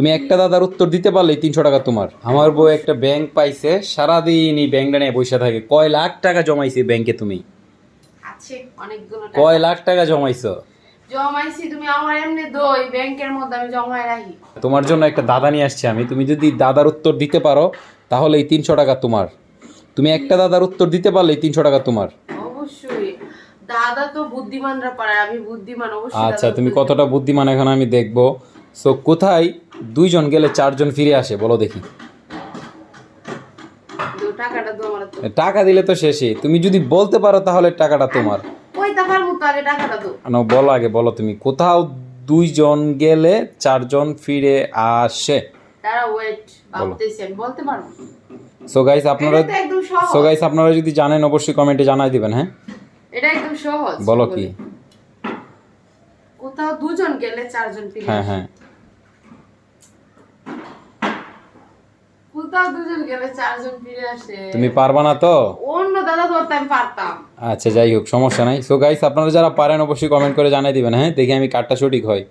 তুমি একটা দাদার উত্তর দিতে পারলে 300 টাকা তোমার। আমার বউ একটা ব্যাংক পাইছে, সারাদিন এই ব্যাংকটা নিয়ে বসে থাকে। কয় লাখ টাকা জমাইছে ব্যাংকে তুমি? আছে অনেকগুলো টাকা। কয় লাখ টাকা জমাইছো? জমাইছি তুমি আমার এমনি দই ব্যাংকের মধ্যে আমি জমায় রাখি। তোমার জন্য একটা দাদা নিয়ে আসছি আমি। তুমি যদি দাদার উত্তর দিতে পারো তাহলে এই 300 টাকা তোমার। তুমি একটা দাদার উত্তর দিতে পারলে 300 টাকা তোমার। অবশ্যই দাদা তো বুদ্ধিমানরা পারে, আমি বুদ্ধিমান অবশ্যই। আচ্ছা, দাদার তুমি উত্তর কতটা বুদ্ধিমান এখন আমি দেখবো। সো কোথায় দুইজন গেলে চারজন ফিরে আসে বলো দেখি? দেবো। টাকাটা তো আমার তো টাকা দিলে তো শেষই। তুমি যদি বলতে পারো তাহলে টাকাটা তোমার। ওই টাকার মতো আগে টাকাটা তো। না, বলো আগে, বলো তুমি। কোথাও দুইজন গেলে চারজন ফিরে আসে। তারা ওয়েট ভাবতেছি, আমি বলতে পারবো। সো গাইস আপনারা এটা তো একদম সহজ। সো গাইস আপনারা যদি জানেন অবশ্যই কমেন্টে জানাই দিবেন। হ্যাঁ, এটা একদম সহজ। বলো কি? কোথাও দুজন গেলে চারজন ফিরে হ্যাঁ আসে। হ্যাঁ, কোথাও দুজন গেলে চারজন ফিরে আসে। তুমি পারবা না তো? অন্য দাদা ধরতে আমি পারতাম। আচ্ছা, যাই হোক, সমস্যা নাই। সো গাইস আপনারা যারা পারেন অবশ্যই কমেন্ট করে জানাই দিবেন। হ্যাঁ, দেখি আমি কার্ডটা সঠিক হয়।